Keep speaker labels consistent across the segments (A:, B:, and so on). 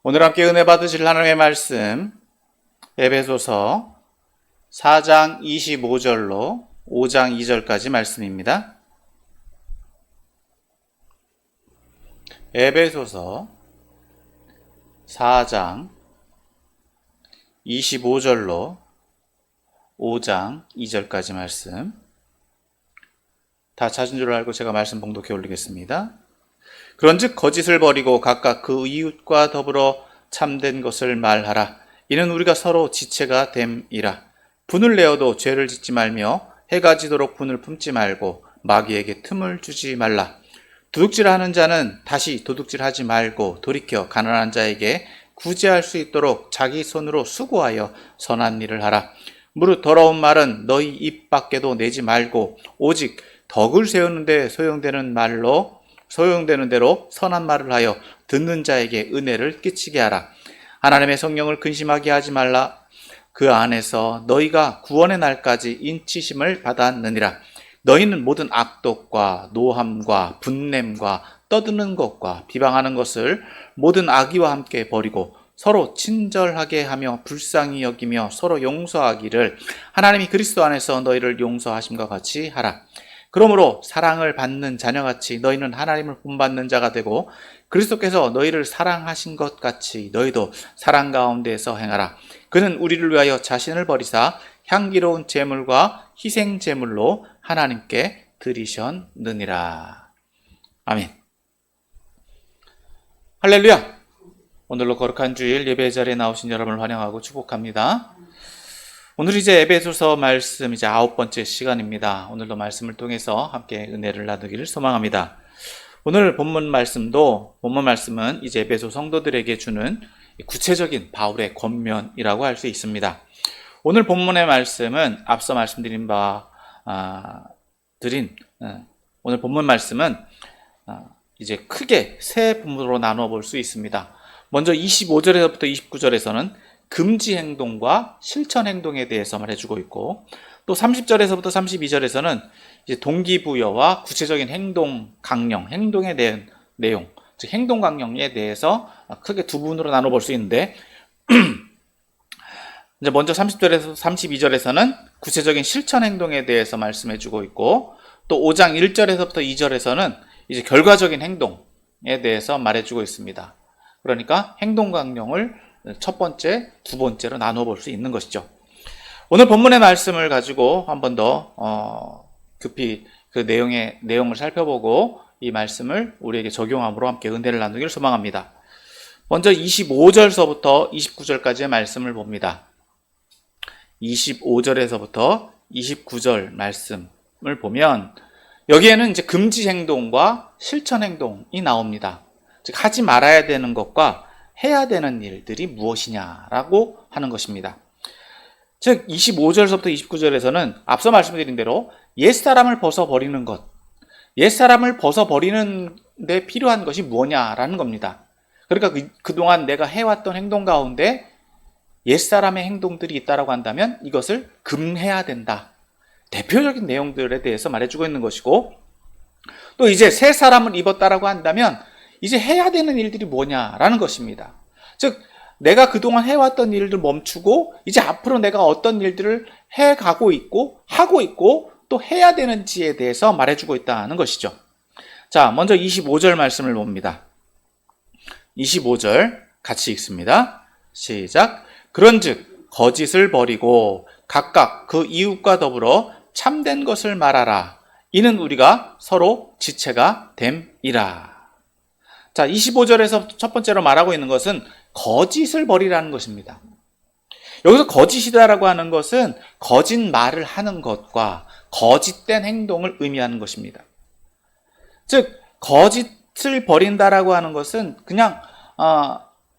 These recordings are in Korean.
A: 오늘 함께 은혜 받으실 하나님의 말씀 에베소서 4장 25절로 5장 2절까지 말씀입니다. 에베소서 4장 25절로 5장 2절까지 말씀. 다 찾은 줄 알고 제가 말씀 봉독해 올리겠습니다. 그런즉 거짓을 버리고 각각 그 이웃과 더불어 참된 것을 말하라. 이는 우리가 서로 지체가 됨이라. 분을 내어도 죄를 짓지 말며 해가 지도록 분을 품지 말고 마귀에게 틈을 주지 말라. 도둑질하는 자는 다시 도둑질하지 말고 돌이켜 가난한 자에게 구제할 수 있도록 자기 손으로 수고하여 선한 일을 하라. 무릇 더러운 말은 너희 입 밖에도 내지 말고 오직 덕을 세우는데 소용되는 대로 선한 말을 하여 듣는 자에게 은혜를 끼치게 하라. 하나님의 성령을 근심하게 하지 말라. 그 안에서 너희가 구원의 날까지 인치심을 받았느니라. 너희는 모든 악독과 노함과 분냄과 떠드는 것과 비방하는 것을 모든 악의와 함께 버리고 서로 친절하게 하며 불쌍히 여기며 서로 용서하기를 하나님이 그리스도 안에서 너희를 용서하심과 같이 하라. 그러므로 사랑을 받는 자녀같이 너희는 하나님을 본받는 자가 되고 그리스도께서 너희를 사랑하신 것 같이 너희도 사랑 가운데에서 행하라. 그는 우리를 위하여 자신을 버리사 향기로운 제물과 희생 제물로 하나님께 드리셨느니라. 아멘. 할렐루야. 오늘로 거룩한 주일 예배 자리에 나오신 여러분을 환영하고 축복합니다. 오늘 이제 에베소서 말씀 이제 9번째 시간입니다. 오늘도 말씀을 통해서 함께 은혜를 나누기를 소망합니다. 오늘 본문 말씀은 이제 에베소 성도들에게 주는 구체적인 바울의 권면이라고 할 수 있습니다. 오늘 본문의 말씀은 앞서 말씀드린 오늘 본문 말씀은 이제 크게 세 부분으로 나누어 볼 수 있습니다. 먼저 25절에서부터 29절에서는 금지 행동과 실천 행동에 대해서 말해주고 있고, 또 30절에서부터 32절에서는 이제 동기부여와 구체적인 행동 강령, 행동에 대한 내용, 즉 행동 강령에 대해서 크게 두 부분으로 나눠 볼 수 있는데, 이제 먼저 30절에서 32절에서는 구체적인 실천 행동에 대해서 말씀해주고 있고, 또 5장 1절에서부터 2절에서는 이제 결과적인 행동에 대해서 말해주고 있습니다. 그러니까 행동 강령을 첫 번째, 두 번째로 나눠 볼 수 있는 것이죠. 오늘 본문의 말씀을 가지고 한 번 더 급히 그 내용을 살펴보고 이 말씀을 우리에게 적용함으로 함께 은혜를 나누기를 소망합니다. 먼저 25절서부터 29절까지의 말씀을 봅니다. 25절에서부터 29절 말씀을 보면 여기에는 이제 금지 행동과 실천 행동이 나옵니다. 즉 하지 말아야 되는 것과 해야 되는 일들이 무엇이냐라고 하는 것입니다. 즉 25절서부터 29절에서는 앞서 말씀드린 대로 옛사람을 벗어버리는 것, 옛사람을 벗어버리는 데 필요한 것이 뭐냐라는 겁니다. 그러니까 그동안 내가 해왔던 행동 가운데 옛사람의 행동들이 있다고 한다면 이것을 금해야 된다. 대표적인 내용들에 대해서 말해주고 있는 것이고, 또 이제 새 사람을 입었다라고 한다면 이제 해야 되는 일들이 뭐냐라는 것입니다. 즉 내가 그동안 해왔던 일들 멈추고 이제 앞으로 내가 어떤 일들을 해가고 있고 하고 있고 또 해야 되는지에 대해서 말해주고 있다는 것이죠. 자, 먼저 25절 말씀을 봅니다. 25절 같이 읽습니다. 시작. 그런즉 거짓을 버리고 각각 그 이웃과 더불어 참된 것을 말하라. 이는 우리가 서로 지체가 됨이라. 자, 25절에서 첫 번째로 말하고 있는 것은 거짓을 버리라는 것입니다. 여기서 거짓이다라고 하는 것은 거짓말을 하는 것과 거짓된 행동을 의미하는 것입니다. 즉 거짓을 버린다라고 하는 것은 그냥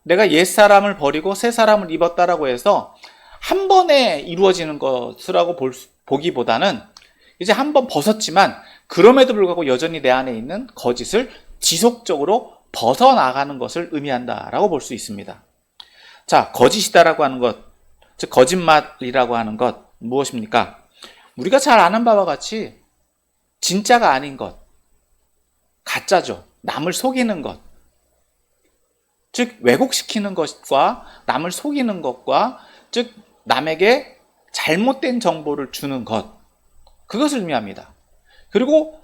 A: 내가 옛사람을 버리고 새 사람을 입었다라고 해서 한 번에 이루어지는 것이라고 보기보다는 이제 한 번 벗었지만 그럼에도 불구하고 여전히 내 안에 있는 거짓을 지속적으로 벗어나가는 것을 의미한다라고 볼 수 있습니다. 자, 거짓이다라고 하는 것, 즉 거짓말이라고 하는 것 무엇입니까? 우리가 잘 아는 바와 같이 진짜가 아닌 것, 가짜죠. 남을 속이는 것, 즉 왜곡시키는 것과 남을 속이는 것과 즉 남에게 잘못된 정보를 주는 것, 그것을 의미합니다. 그리고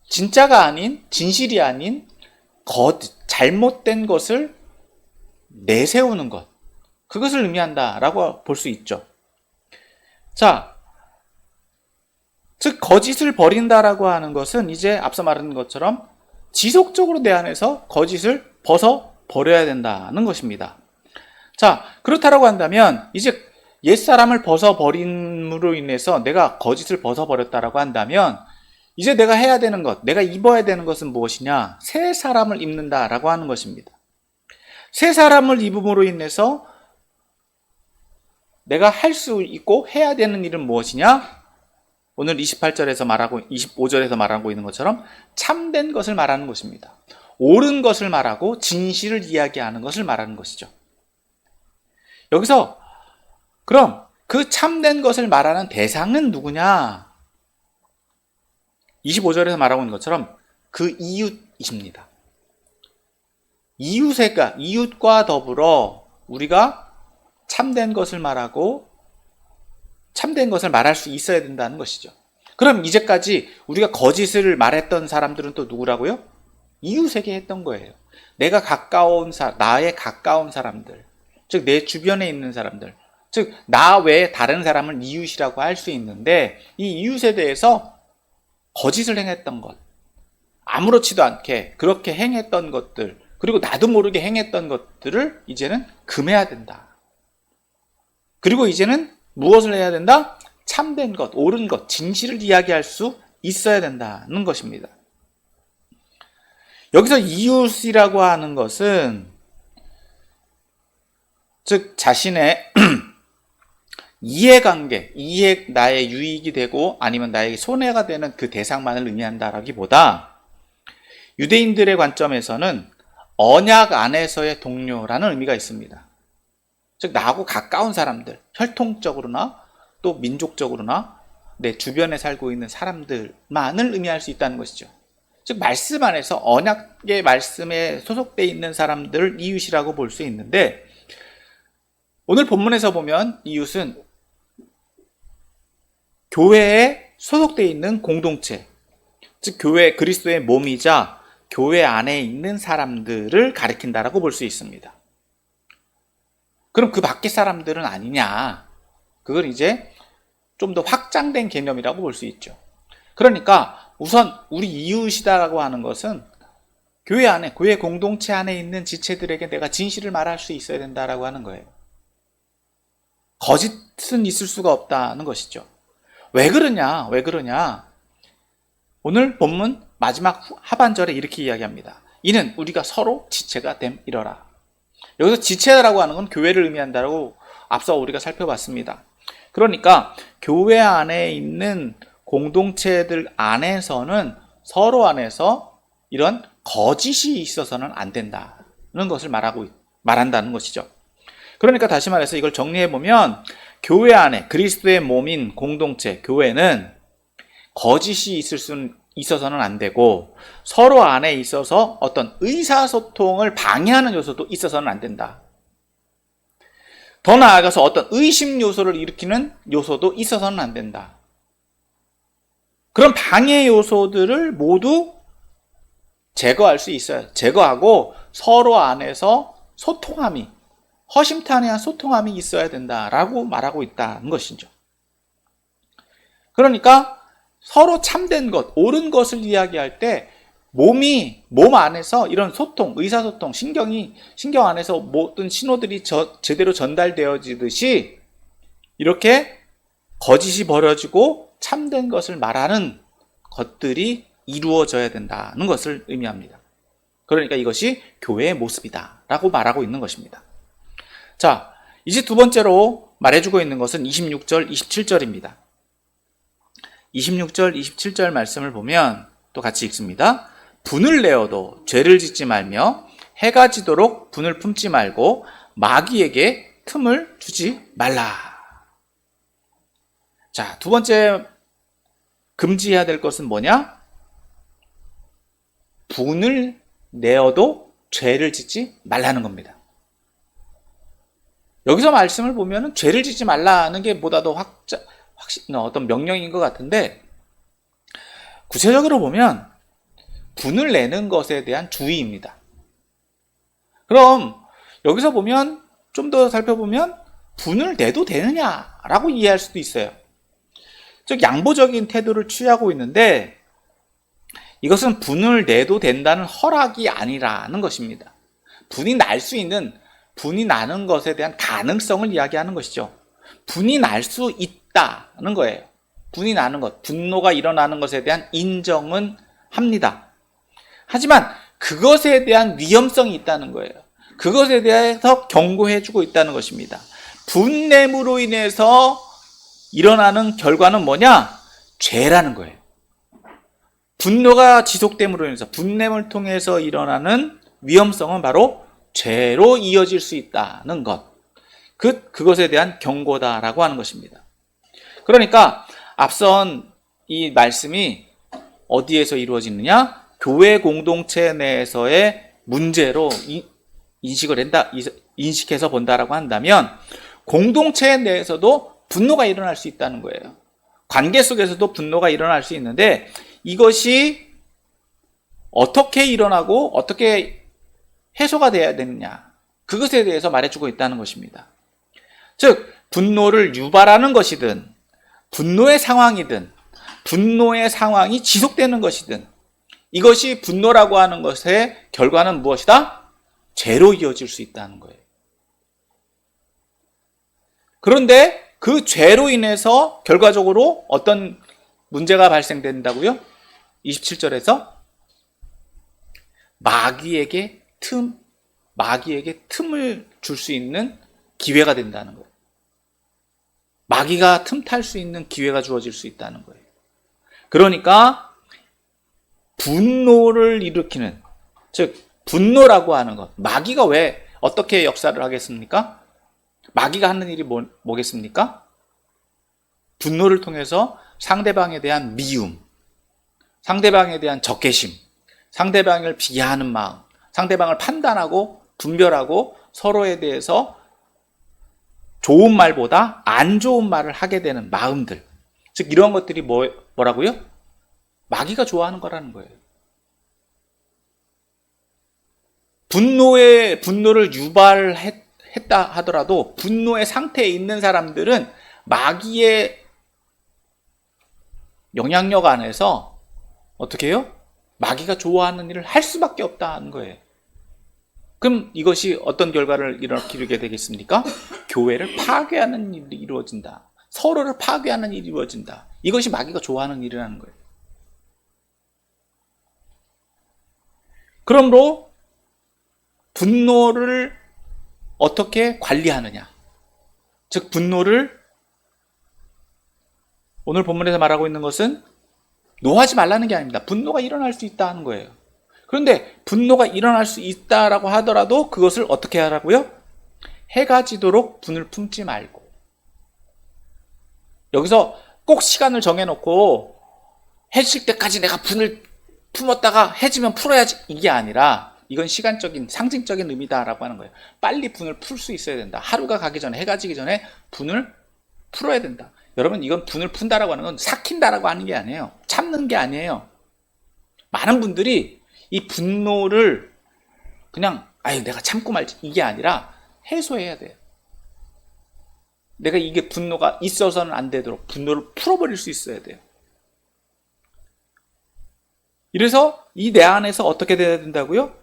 A: 진짜가 아닌, 진실이 아닌 잘못된 것을 내세우는 것, 그것을 의미한다라고 볼 수 있죠. 자, 즉 거짓을 버린다라고 하는 것은 이제 앞서 말한 것처럼 지속적으로 내 안에서 거짓을 벗어버려야 된다는 것입니다. 자, 그렇다라고 한다면 이제 옛사람을 벗어버림으로 인해서 내가 거짓을 벗어버렸다라고 한다면 이제 내가 해야 되는 것, 내가 입어야 되는 것은 무엇이냐? 새 사람을 입는다라고 하는 것입니다. 새 사람을 입음으로 인해서 내가 할 수 있고 해야 되는 일은 무엇이냐? 오늘 25절에서 말하고 있는 것처럼 참된 것을 말하는 것입니다. 옳은 것을 말하고 진실을 이야기하는 것을 말하는 것이죠. 여기서 그럼 그 참된 것을 말하는 대상은 누구냐? 25절에서 말하고 있는 것처럼 그 이웃이십니다. 이웃과 더불어 우리가 참된 것을 말하고 참된 것을 말할 수 있어야 된다는 것이죠. 그럼 이제까지 우리가 거짓을 말했던 사람들은 또 누구라고요? 이웃에게 했던 거예요. 나의 가까운 사람들, 즉 내 주변에 있는 사람들, 즉 나 외에 다른 사람을 이웃이라고 할 수 있는데 이 이웃에 대해서 거짓을 행했던 것, 아무렇지도 않게 그렇게 행했던 것들, 그리고 나도 모르게 행했던 것들을 이제는 금해야 된다. 그리고 이제는 무엇을 해야 된다? 참된 것, 옳은 것, 진실을 이야기할 수 있어야 된다는 것입니다. 여기서 이웃이라고 하는 것은 즉 자신의 이해관계, 나의 유익이 되고 아니면 나에게 손해가 되는 그 대상만을 의미한다라기보다 유대인들의 관점에서는 언약 안에서의 동료라는 의미가 있습니다. 즉 나하고 가까운 사람들, 혈통적으로나 또 민족적으로나 내 주변에 살고 있는 사람들만을 의미할 수 있다는 것이죠. 즉 말씀 안에서 언약의 말씀에 소속되어 있는 사람들을 이웃이라고 볼 수 있는데 오늘 본문에서 보면 이웃은 교회에 소속되어 있는 공동체, 즉 교회 그리스도의 몸이자 교회 안에 있는 사람들을 가리킨다라고 볼 수 있습니다. 그럼 그 밖의 사람들은 아니냐? 그걸 이제 좀 더 확장된 개념이라고 볼 수 있죠. 그러니까 우선 우리 이웃이다라고 하는 것은 교회 안에, 교회 공동체 안에 있는 지체들에게 내가 진실을 말할 수 있어야 된다라고 하는 거예요. 거짓은 있을 수가 없다는 것이죠. 왜 그러냐? 오늘 본문 마지막 하반절에 이렇게 이야기합니다. 이는 우리가 서로 지체가 됨이러라. 여기서 지체라고 하는 건 교회를 의미한다고 앞서 우리가 살펴봤습니다. 그러니까 교회 안에 있는 공동체들 안에서는 서로 안에서 이런 거짓이 있어서는 안 된다는 것을 말한다는 것이죠. 그러니까 다시 말해서 이걸 정리해보면 교회 안에 그리스도의 몸인 공동체, 교회는 거짓이 있어서는 안 되고 서로 안에 있어서 어떤 의사소통을 방해하는 요소도 있어서는 안 된다. 더 나아가서 어떤 의심 요소를 일으키는 요소도 있어서는 안 된다. 그런 방해 요소들을 모두 제거할 수 있어요. 제거하고 서로 안에서 허심탄회한 소통함이 있어야 된다라고 말하고 있다는 것이죠. 그러니까 서로 참된 것, 옳은 것을 이야기할 때 몸 안에서 이런 소통, 의사소통, 신경 안에서 모든 신호들이 제대로 전달되어지듯이 이렇게 거짓이 벌어지고 참된 것을 말하는 것들이 이루어져야 된다는 것을 의미합니다. 그러니까 이것이 교회의 모습이다 라고 말하고 있는 것입니다. 자, 이제 두 번째로 말해주고 있는 것은 26절, 27절입니다. 26절, 27절 말씀을 보면 또 같이 읽습니다. 분을 내어도 죄를 짓지 말며 해가 지도록 분을 품지 말고 마귀에게 틈을 주지 말라. 자, 두 번째 금지해야 될 것은 뭐냐? 분을 내어도 죄를 짓지 말라는 겁니다. 여기서 말씀을 보면은 죄를 짓지 말라는 게 보다 더 어떤 명령인 것 같은데, 구체적으로 보면 분을 내는 것에 대한 주의입니다. 그럼 여기서 보면 좀 더 살펴보면 분을 내도 되느냐라고 이해할 수도 있어요. 즉 양보적인 태도를 취하고 있는데, 이것은 분을 내도 된다는 허락이 아니라는 것입니다. 분이 나는 것에 대한 가능성을 이야기하는 것이죠. 분이 날 수 있다는 거예요. 분이 나는 것, 분노가 일어나는 것에 대한 인정은 합니다. 하지만 그것에 대한 위험성이 있다는 거예요. 그것에 대해서 경고해주고 있다는 것입니다. 분냄으로 인해서 일어나는 결과는 뭐냐? 죄라는 거예요. 분노가 지속됨으로 인해서, 분냄을 통해서 일어나는 위험성은 바로 죄로 이어질 수 있다는 것. 그것에 대한 경고다라고 하는 것입니다. 그러니까 앞선 이 말씀이 어디에서 이루어지느냐? 교회 공동체 내에서의 문제로 인식해서 본다라고 한다면, 공동체 내에서도 분노가 일어날 수 있다는 거예요. 관계 속에서도 분노가 일어날 수 있는데, 이것이 어떻게 일어나고 어떻게 해소가 돼야 되느냐, 그것에 대해서 말해주고 있다는 것입니다. 즉 분노를 유발하는 것이든, 분노의 상황이든, 분노의 상황이 지속되는 것이든, 이것이 분노라고 하는 것의 결과는 무엇이다? 죄로 이어질 수 있다는 거예요. 그런데 그 죄로 인해서 결과적으로 어떤 문제가 발생된다고요? 27절에서 마귀에게 틈을 줄 수 있는 기회가 된다는 거예요. 마귀가 틈탈 수 있는 기회가 주어질 수 있다는 거예요. 그러니까 분노를 일으키는, 즉 분노라고 하는 것, 마귀가 왜 어떻게 역사를 하겠습니까? 마귀가 하는 일이 뭐겠습니까? 분노를 통해서 상대방에 대한 미움, 상대방에 대한 적개심, 상대방을 비하하는 마음, 상대방을 판단하고 분별하고 서로에 대해서 좋은 말보다 안 좋은 말을 하게 되는 마음들, 즉 이런 것들이 뭐라고요? 마귀가 좋아하는 거라는 거예요. 분노를 유발했다 하더라도 분노의 상태에 있는 사람들은 마귀의 영향력 안에서 어떻게 해요? 마귀가 좋아하는 일을 할 수밖에 없다는 거예요. 그럼 이것이 어떤 결과를 일으키게 되겠습니까? 교회를 파괴하는 일이 이루어진다. 서로를 파괴하는 일이 이루어진다. 이것이 마귀가 좋아하는 일이라는 거예요. 그러므로 분노를 어떻게 관리하느냐, 즉 분노를 오늘 본문에서 말하고 있는 것은 노하지 말라는 게 아닙니다. 분노가 일어날 수 있다는 거예요. 그런데 분노가 일어날 수 있다라고 하더라도 그것을 어떻게 하라고요? 해가 지도록 분을 품지 말고. 여기서 꼭 시간을 정해놓고 해 질 때까지 내가 분을 품었다가 해지면 풀어야지, 이게 아니라 이건 시간적인 상징적인 의미다라고 하는 거예요. 빨리 분을 풀 수 있어야 된다. 하루가 가기 전에, 해가 지기 전에 분을 풀어야 된다. 여러분, 이건 분을 푼다라고 하는 건 삭힌다라고 하는 게 아니에요. 참는 게 아니에요. 많은 분들이 이 분노를 그냥 내가 참고 말지, 이게 아니라 해소해야 돼요. 내가 이게 분노가 있어서는 안 되도록 분노를 풀어버릴 수 있어야 돼요. 이래서 이 내 안에서 어떻게 돼야 된다고요?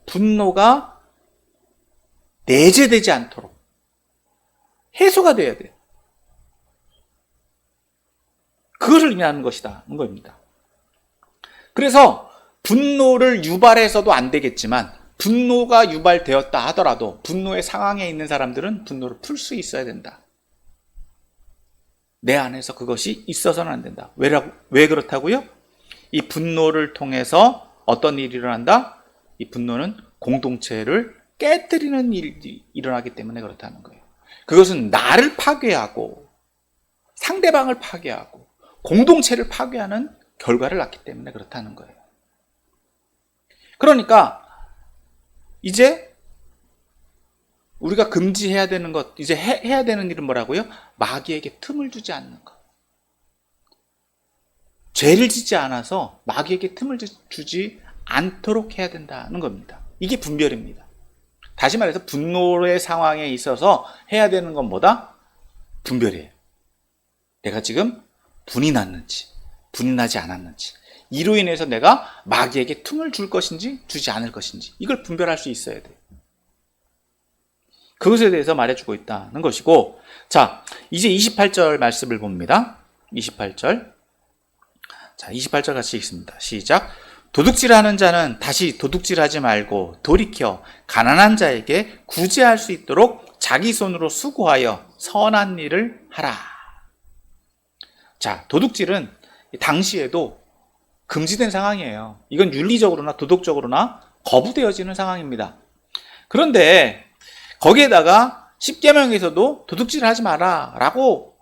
A: 분노가 내재되지 않도록 해소가 돼야 돼요. 그것을 의미하는 것이다는 겁니다. 그래서 분노를 유발해서도 안 되겠지만, 분노가 유발되었다 하더라도 분노의 상황에 있는 사람들은 분노를 풀 수 있어야 된다. 내 안에서 그것이 있어서는 안 된다. 왜 그렇다고요? 이 분노를 통해서 어떤 일이 일어난다? 이 분노는 공동체를 깨뜨리는 일이 일어나기 때문에 그렇다는 거예요. 그것은 나를 파괴하고 상대방을 파괴하고 공동체를 파괴하는 결과를 낳기 때문에 그렇다는 거예요. 그러니까 이제 우리가 금지해야 되는 것, 이제 해야 되는 일은 뭐라고요? 마귀에게 틈을 주지 않는 것. 죄를 짓지 않아서 마귀에게 틈을 주지 않도록 해야 된다는 겁니다. 이게 분별입니다. 다시 말해서 분노의 상황에 있어서 해야 되는 건 뭐다? 분별이에요. 내가 지금 분이 났는지, 분이 나지 않았는지, 이로 인해서 내가 마귀에게 틈을 줄 것인지 주지 않을 것인지, 이걸 분별할 수 있어야 돼요. 그것에 대해서 말해주고 있다는 것이고, 자, 이제 28절 말씀을 봅니다. 28절. 자, 28절 같이 읽습니다. 시작. 도둑질하는 자는 다시 도둑질하지 말고 돌이켜 가난한 자에게 구제할 수 있도록 자기 손으로 수고하여 선한 일을 하라. 자, 도둑질은 당시에도 금지된 상황이에요. 이건 윤리적으로나 도덕적으로나 거부되어지는 상황입니다. 그런데 거기에다가 10계명에서도 도둑질을 하지 마라 라고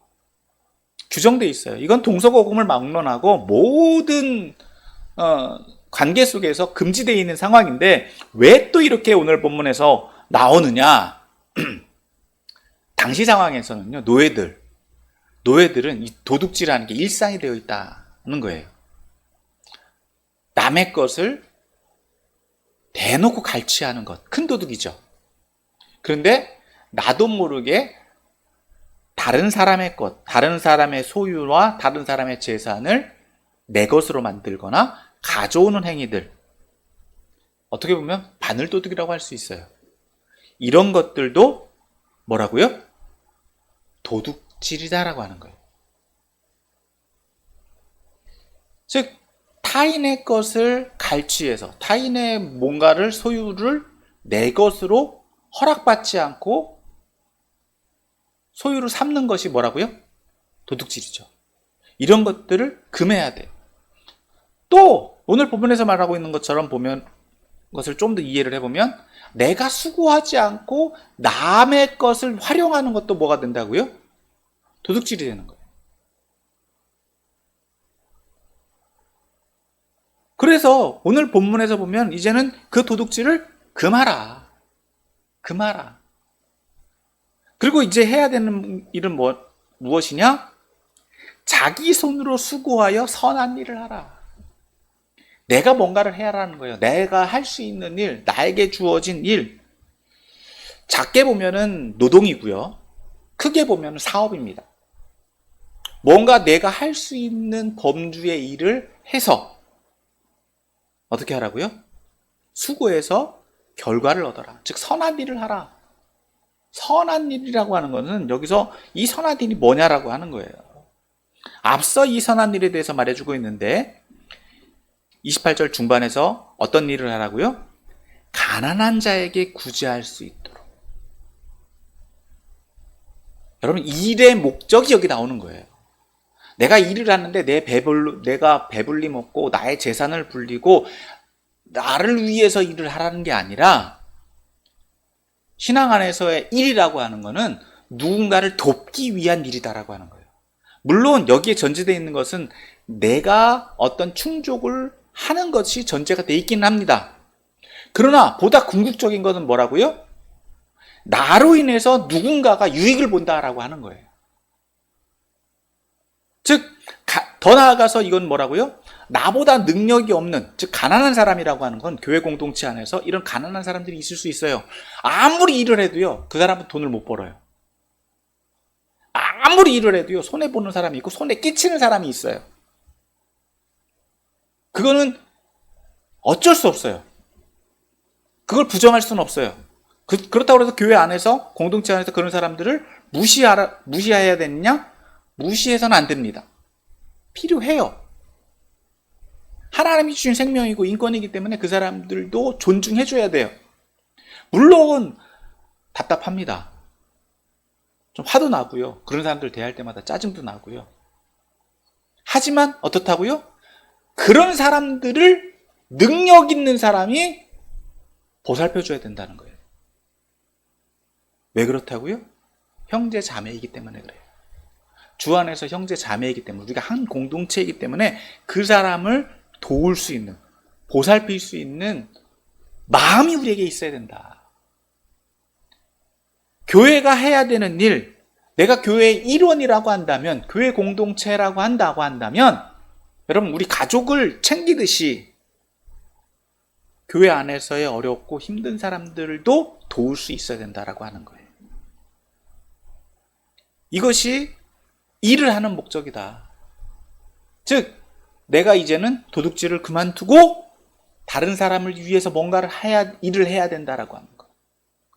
A: 규정돼 있어요. 이건 동서고금을 막론하고 모든 관계 속에서 금지되어 있는 상황인데 왜 또 이렇게 오늘 본문에서 나오느냐? 당시 상황에서는요, 노예들은 이 도둑질하는 게 일상이 되어 있다는 거예요. 남의 것을 대놓고 갈취하는 것, 큰 도둑이죠. 그런데 나도 모르게 다른 사람의 것, 다른 사람의 소유와 다른 사람의 재산을 내 것으로 만들거나 가져오는 행위들, 어떻게 보면 바늘도둑이라고 할 수 있어요. 이런 것들도 뭐라고요? 도둑질이다라고 하는 거예요. 즉 타인의 것을 갈취해서 타인의 뭔가를 소유를 내 것으로 허락받지 않고 소유를 삼는 것이 뭐라고요? 도둑질이죠. 이런 것들을 금해야 돼요. 또 오늘 본문에서 말하고 있는 것처럼 보면 것을 좀 더 이해를 해보면 내가 수고하지 않고 남의 것을 활용하는 것도 뭐가 된다고요? 도둑질이 되는 거예요. 그래서 오늘 본문에서 보면 이제는 그 도둑질을 금하라. 그리고 이제 해야 되는 일은 무엇이냐? 자기 손으로 수고하여 선한 일을 하라. 내가 뭔가를 해야 하는 거예요. 내가 할 수 있는 일, 나에게 주어진 일. 작게 보면은 노동이고요. 크게 보면은 사업입니다. 뭔가 내가 할 수 있는 범주의 일을 해서 어떻게 하라고요? 수고해서 결과를 얻어라. 즉 선한 일을 하라. 선한 일이라고 하는 것은 여기서 이 선한 일이 뭐냐라고 하는 거예요. 앞서 이 선한 일에 대해서 말해주고 있는데 28절 중반에서 어떤 일을 하라고요? 가난한 자에게 구제할 수 있도록. 여러분, 일의 목적이 여기 나오는 거예요. 내가 일을 하는데 내가 배불리 먹고 나의 재산을 불리고 나를 위해서 일을 하라는 게 아니라 신앙 안에서의 일이라고 하는 것은 누군가를 돕기 위한 일이다라고 하는 거예요. 물론 여기에 전제되어 있는 것은 내가 어떤 충족을 하는 것이 전제가 되어 있기는 합니다. 그러나 보다 궁극적인 것은 뭐라고요? 나로 인해서 누군가가 유익을 본다라고 하는 거예요. 즉, 더 나아가서 이건 뭐라고요? 나보다 능력이 없는, 즉 가난한 사람이라고 하는 건 교회 공동체 안에서 이런 가난한 사람들이 있을 수 있어요. 아무리 일을 해도요, 그 사람은 돈을 못 벌어요. 아무리 일을 해도요, 손해보는 사람이 있고 손해 끼치는 사람이 있어요. 그거는 어쩔 수 없어요. 그걸 부정할 수는 없어요. 그렇다고 해서 교회 안에서, 공동체 안에서 그런 사람들을 무시해야 되느냐? 무시해서는 안 됩니다. 필요해요. 하나님이 주신 생명이고 인권이기 때문에 그 사람들도 존중해줘야 돼요. 물론 답답합니다. 좀 화도 나고요. 그런 사람들 대할 때마다 짜증도 나고요. 하지만 어떻다고요? 그런 사람들을 능력 있는 사람이 보살펴줘야 된다는 거예요. 왜 그렇다고요? 형제 자매이기 때문에 그래요. 주 안에서 형제 자매이기 때문에, 우리가 한 공동체이기 때문에 그 사람을 도울 수 있는, 보살필 수 있는 마음이 우리에게 있어야 된다. 교회가 해야 되는 일, 내가 교회의 일원이라고 한다면, 교회 공동체라고 한다고 한다면, 여러분, 우리 가족을 챙기듯이 교회 안에서의 어렵고 힘든 사람들도 도울 수 있어야 된다라고 하는 거예요. 이것이 일을 하는 목적이다. 즉, 내가 이제는 도둑질을 그만두고 다른 사람을 위해서 뭔가를 일을 해야 된다라고 하는 것.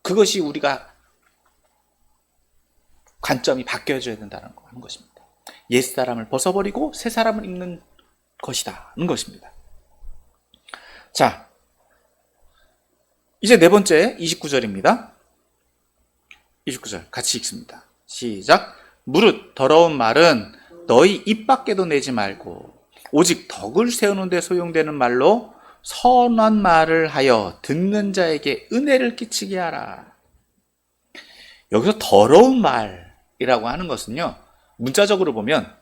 A: 그것이 우리가 관점이 바뀌어져야 된다는 거 하는 것입니다. 옛사람을 벗어버리고 새 사람을 입는 것이다는 것입니다. 자, 이제 네 번째 29절입니다. 29절 같이 읽습니다. 시작. 무릇 더러운 말은 너희 입 밖에도 내지 말고 오직 덕을 세우는 데 소용되는 말로 선한 말을 하여 듣는 자에게 은혜를 끼치게 하라. 여기서 더러운 말이라고 하는 것은요, 문자적으로 보면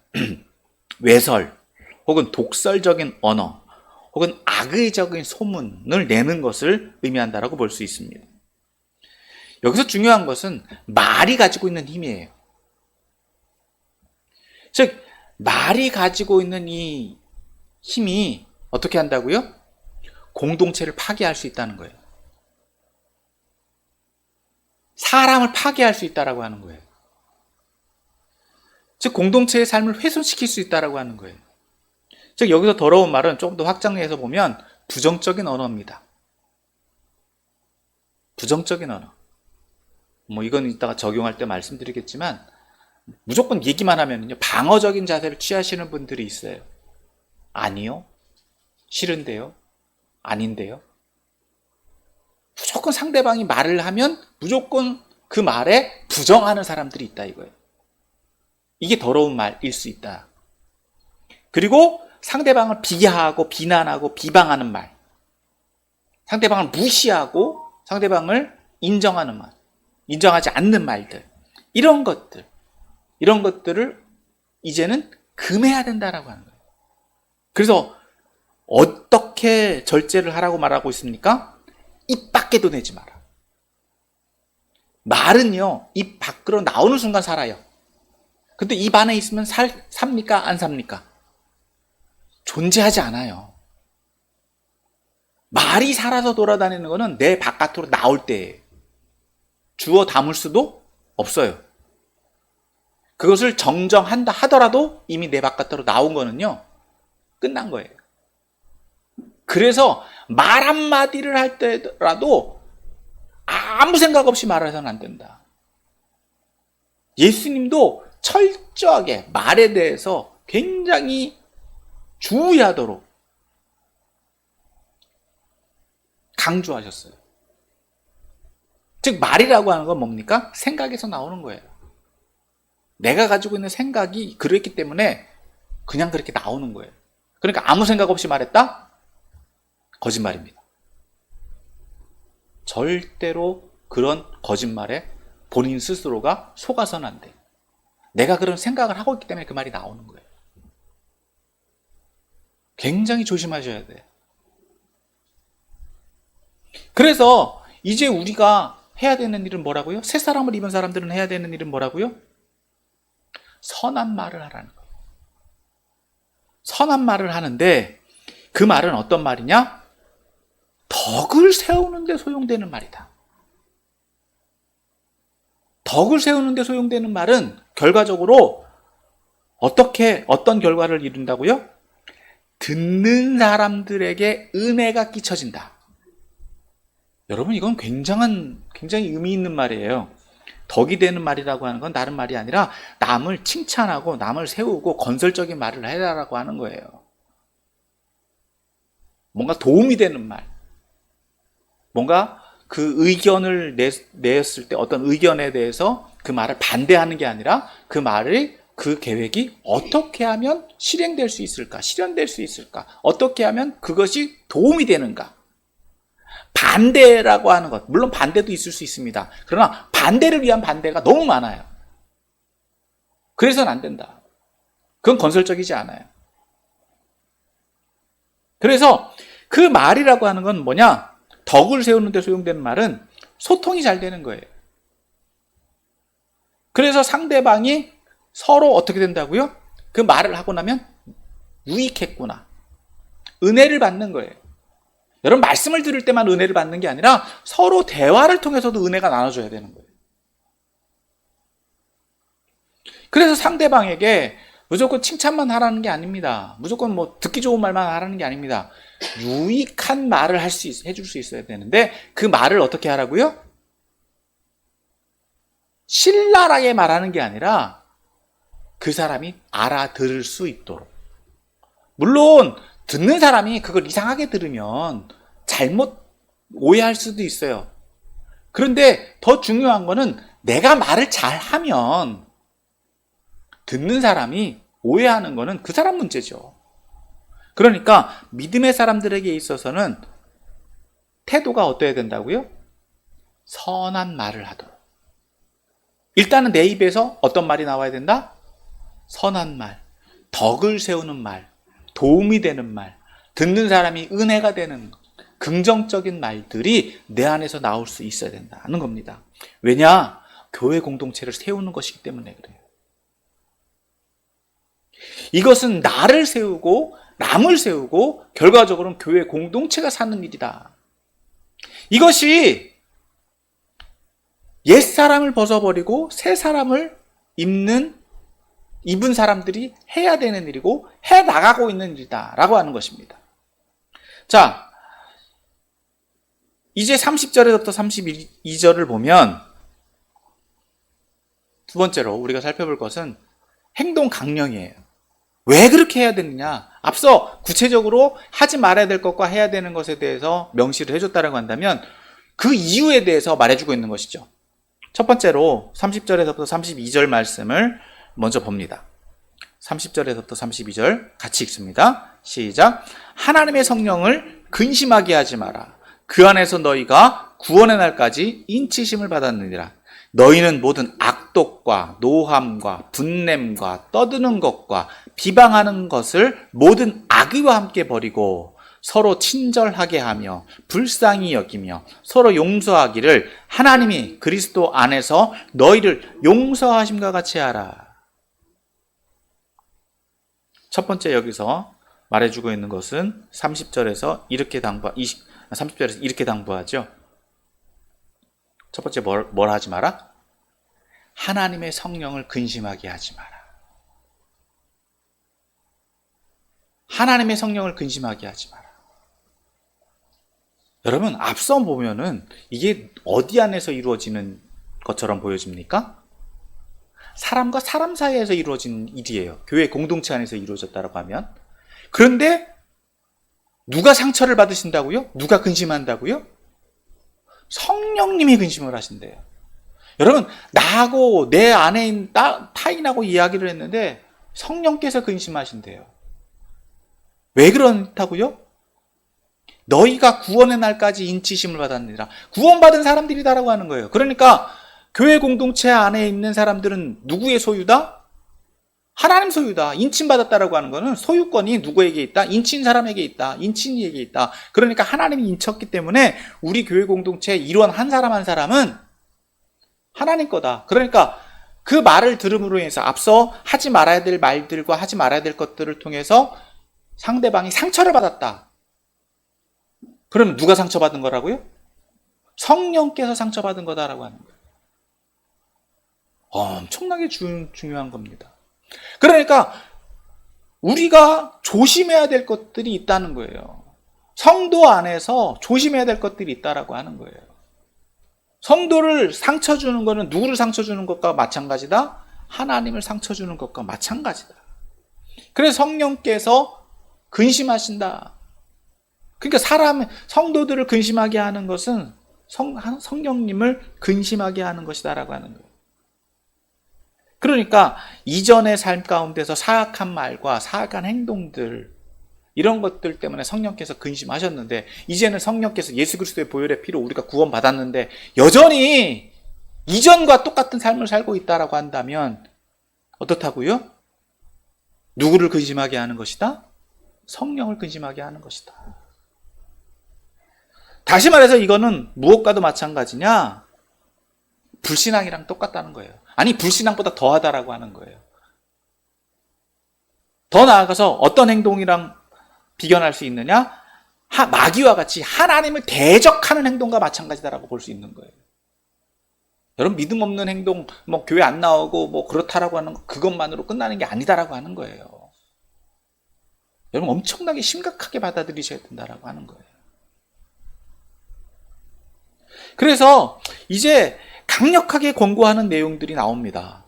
A: 외설 혹은 독설적인 언어 혹은 악의적인 소문을 내는 것을 의미한다라고 볼 수 있습니다. 여기서 중요한 것은 말이 가지고 있는 힘이에요. 즉, 말이 가지고 있는 이 힘이 어떻게 한다고요? 공동체를 파괴할 수 있다는 거예요. 사람을 파괴할 수 있다라고 하는 거예요. 즉, 공동체의 삶을 훼손시킬 수 있다라고 하는 거예요. 즉, 여기서 더러운 말은 조금 더 확장해서 보면 부정적인 언어입니다. 부정적인 언어. 이건 이따가 적용할 때 말씀드리겠지만, 무조건 얘기만 하면요, 방어적인 자세를 취하시는 분들이 있어요. 아니요. 싫은데요. 아닌데요. 무조건 상대방이 말을 하면 무조건 그 말에 부정하는 사람들이 있다 이거예요. 이게 더러운 말일 수 있다. 그리고 상대방을 비하하고 비난하고 비방하는 말, 상대방을 무시하고 상대방을 인정하는 말, 인정하지 않는 말들, 이런 것들을 이제는 금해야 된다라고 하는 거예요. 그래서 어떻게 절제를 하라고 말하고 있습니까? 입 밖에도 내지 마라. 말은요, 입 밖으로 나오는 순간 살아요. 근데 입 안에 있으면 삽니까? 안 삽니까? 존재하지 않아요. 말이 살아서 돌아다니는 거는 내 바깥으로 나올 때예요. 주워 담을 수도 없어요. 그것을 정정한다 하더라도 이미 내 바깥으로 나온 거는요, 끝난 거예요. 그래서 말 한마디를 할 때라도 아무 생각 없이 말해서는 안 된다. 예수님도 철저하게 말에 대해서 굉장히 주의하도록 강조하셨어요. 즉, 말이라고 하는 건 뭡니까? 생각에서 나오는 거예요. 내가 가지고 있는 생각이 그랬기 때문에 그냥 그렇게 나오는 거예요. 그러니까 아무 생각 없이 말했다? 거짓말입니다. 절대로 그런 거짓말에 본인 스스로가 속아서는 안 돼요. 내가 그런 생각을 하고 있기 때문에 그 말이 나오는 거예요. 굉장히 조심하셔야 돼요. 그래서 이제 우리가 해야 되는 일은 뭐라고요? 새 사람을 입은 사람들은 해야 되는 일은 뭐라고요? 선한 말을 하라는 거예요. 선한 말을 하는데 그 말은 어떤 말이냐? 덕을 세우는 데 소용되는 말이다. 덕을 세우는 데 소용되는 말은 결과적으로 어떤 결과를 이룬다고요? 듣는 사람들에게 은혜가 끼쳐진다. 여러분, 이건 굉장히 의미 있는 말이에요. 덕이 되는 말이라고 하는 건 다른 말이 아니라 남을 칭찬하고 남을 세우고 건설적인 말을 해라라고 하는 거예요. 뭔가 도움이 되는 말. 뭔가 그 의견을 내었을 때 어떤 의견에 대해서 그 말을 반대하는 게 아니라 그 계획이 어떻게 하면 실행될 수 있을까? 실현될 수 있을까? 어떻게 하면 그것이 도움이 되는가? 반대라고 하는 것, 물론 반대도 있을 수 있습니다. 그러나 반대를 위한 반대가 너무 많아요. 그래서는 안 된다. 그건 건설적이지 않아요. 그래서 그 말이라고 하는 건 뭐냐? 덕을 세우는 데 소용되는 말은 소통이 잘 되는 거예요. 그래서 상대방이 서로 어떻게 된다고요? 그 말을 하고 나면 유익했구나. 은혜를 받는 거예요. 여러분, 말씀을 들을 때만 은혜를 받는 게 아니라 서로 대화를 통해서도 은혜가 나눠줘야 되는 거예요. 그래서 상대방에게 무조건 칭찬만 하라는 게 아닙니다. 무조건 뭐 듣기 좋은 말만 하라는 게 아닙니다. 유익한 말을 해줄 수 있어야 되는데 그 말을 어떻게 하라고요? 신랄하게 말하는 게 아니라 그 사람이 알아들을 수 있도록. 물론 듣는 사람이 그걸 이상하게 들으면 잘못 오해할 수도 있어요. 그런데 더 중요한 거는 내가 말을 잘하면 듣는 사람이 오해하는 거는 그 사람 문제죠. 그러니까 믿음의 사람들에게 있어서는 태도가 어떠해야 된다고요? 선한 말을 하도록. 일단은 내 입에서 어떤 말이 나와야 된다? 선한 말, 덕을 세우는 말, 도움이 되는 말, 듣는 사람이 은혜가 되는 긍정적인 말들이 내 안에서 나올 수 있어야 된다는 겁니다. 왜냐? 교회 공동체를 세우는 것이기 때문에 그래요. 이것은 나를 세우고 남을 세우고 결과적으로는 교회 공동체가 사는 일이다. 이것이 옛사람을 벗어버리고 새 사람을 입은 사람들이 해야 되는 일이고 해나가고 있는 일이다 라고 하는 것입니다. 자, 이제 30절에서부터 32절을 보면 두 번째로 우리가 살펴볼 것은 행동 강령이에요. 왜 그렇게 해야 되느냐? 앞서 구체적으로 하지 말아야 될 것과 해야 되는 것에 대해서 명시를 해줬다고 한다면 그 이유에 대해서 말해주고 있는 것이죠. 첫 번째로 30절에서부터 32절 말씀을 먼저 봅니다. 30절에서부터 32절 같이 읽습니다. 시작. 하나님의 성령을 근심하게 하지 마라. 그 안에서 너희가 구원의 날까지 인치심을 받았느니라. 너희는 모든 악독과 노함과 분냄과 떠드는 것과 비방하는 것을 모든 악의와 함께 버리고 서로 친절하게 하며 불쌍히 여기며 서로 용서하기를 하나님이 그리스도 안에서 너희를 용서하심과 같이 하라. 첫 번째 여기서 말해주고 있는 것은 30절에서 이렇게 당부하죠. 첫 번째 뭘 하지 마라? 하나님의 성령을 근심하게 하지 마라. 하나님의 성령을 근심하게 하지 마라. 여러분, 앞서 보면은 이게 어디 안에서 이루어지는 것처럼 보여집니까? 사람과 사람 사이에서 이루어진 일이에요. 교회 공동체 안에서 이루어졌다고 하면. 그런데 누가 상처를 받으신다고요? 누가 근심한다고요? 성령님이 근심을 하신대요. 여러분, 나하고 내 안에 있는 타인하고 이야기를 했는데 성령께서 근심하신대요. 왜 그렇다고요? 너희가 구원의 날까지 인치심을 받았느니라. 구원받은 사람들이다라고 하는 거예요. 그러니까 교회 공동체 안에 있는 사람들은 누구의 소유다? 하나님 소유다. 인침받았다라고 하는 것은 소유권이 누구에게 있다? 인친 사람에게 있다. 인친이에게 있다. 그러니까 하나님이 인쳤기 때문에 우리 교회 공동체의 일원 한 사람 한 사람은 하나님 거다. 그러니까 그 말을 들음으로 인해서 앞서 하지 말아야 될 말들과 하지 말아야 될 것들을 통해서 상대방이 상처를 받았다. 그럼 누가 상처받은 거라고요? 성령께서 상처받은 거다라고 하는 거예요. 엄청나게 중요한 겁니다. 그러니까 우리가 조심해야 될 것들이 있다는 거예요. 성도 안에서 조심해야 될 것들이 있다라고 하는 거예요. 성도를 상처 주는 것은 누구를 상처 주는 것과 마찬가지다? 하나님을 상처 주는 것과 마찬가지다. 그래서 성령께서 근심하신다. 그러니까 성도들을 근심하게 하는 것은 성령님을 근심하게 하는 것이다라고 하는 거예요. 그러니까 이전의 삶 가운데서 사악한 말과 사악한 행동들, 이런 것들 때문에 성령께서 근심하셨는데 이제는 성령께서 예수 그리스도의 보혈의 피로 우리가 구원받았는데 여전히 이전과 똑같은 삶을 살고 있다라고 한다면 어떻다고요? 누구를 근심하게 하는 것이다? 성령을 근심하게 하는 것이다. 다시 말해서 이거는 무엇과도 마찬가지냐? 불신앙이랑 똑같다는 거예요. 아니, 불신앙보다 더하다라고 하는 거예요. 더 나아가서 어떤 행동이랑 비견할 수 있느냐? 마귀와 같이 하나님을 대적하는 행동과 마찬가지다라고 볼 수 있는 거예요. 여러분, 믿음 없는 행동, 교회 안 나오고 그렇다라고 하는 거, 그것만으로 끝나는 게 아니다라고 하는 거예요. 여러분, 엄청나게 심각하게 받아들이셔야 된다라고 하는 거예요. 그래서 이제 강력하게 권고하는 내용들이 나옵니다.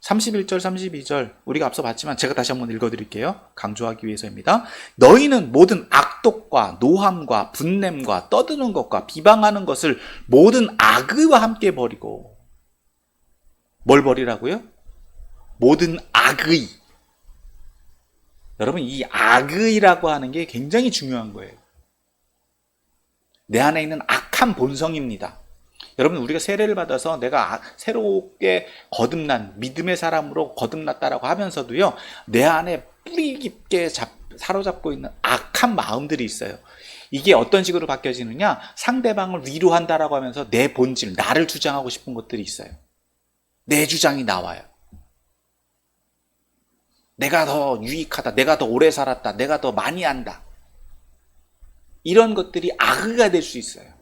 A: 31절, 32절 우리가 앞서 봤지만 제가 다시 한번 읽어드릴게요. 강조하기 위해서입니다. 너희는 모든 악독과 노함과 분냄과 떠드는 것과 비방하는 것을 모든 악의와 함께 버리고. 뭘 버리라고요? 모든 악의. 여러분, 이 악의라고 하는 게 굉장히 중요한 거예요. 내 안에 있는 악한 본성입니다. 여러분, 우리가 세례를 받아서 내가 새롭게 거듭난 믿음의 사람으로 거듭났다라고 하면서도요, 내 안에 뿌리 깊게 사로잡고 있는 악한 마음들이 있어요. 이게 어떤 식으로 바뀌어지느냐? 상대방을 위로한다라고 하면서 내 본질, 나를 주장하고 싶은 것들이 있어요. 내 주장이 나와요. 내가 더 유익하다, 내가 더 오래 살았다, 내가 더 많이 한다. 이런 것들이 악의가 될 수 있어요.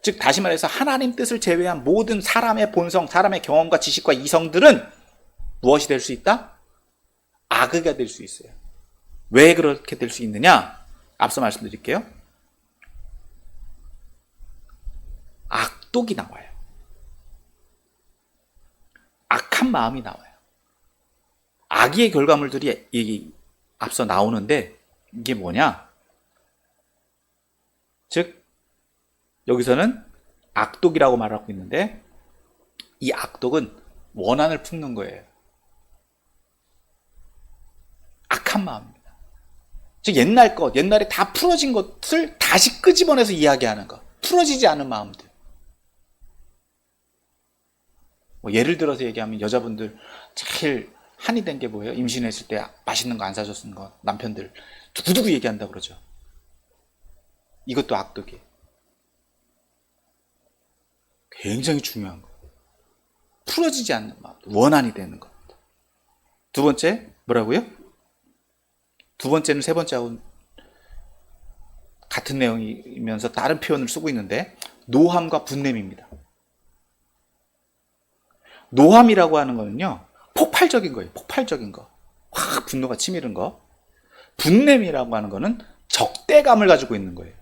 A: 즉, 다시 말해서 하나님 뜻을 제외한 모든 사람의 본성, 사람의 경험과 지식과 이성들은 무엇이 될 수 있다? 악의가 될 수 있어요. 왜 그렇게 될 수 있느냐? 앞서 말씀드릴게요. 악독이 나와요. 악한 마음이 나와요. 악의 결과물들이 앞서 나오는데 이게 뭐냐? 즉, 여기서는 악독이라고 말하고 있는데 이 악독은 원한을 품는 거예요. 악한 마음입니다. 즉, 옛날에 다 풀어진 것을 다시 끄집어내서 이야기하는 것. 풀어지지 않은 마음들. 예를 들어서 얘기하면 여자분들 제일 한이 된 게 뭐예요? 임신했을 때 맛있는 거 안 사줬는 거, 남편들 두고두고 얘기한다고 그러죠. 이것도 악독이에요. 굉장히 중요한 거예요. 풀어지지 않는 마음, 원한이 되는 겁니다. 두 번째, 뭐라고요? 두 번째는 세 번째하고 같은 내용이면서 다른 표현을 쓰고 있는데 노함과 분냄입니다. 노함이라고 하는 거는요, 폭발적인 거예요. 폭발적인 거. 확 분노가 치밀은 거. 분냄이라고 하는 거는 적대감을 가지고 있는 거예요.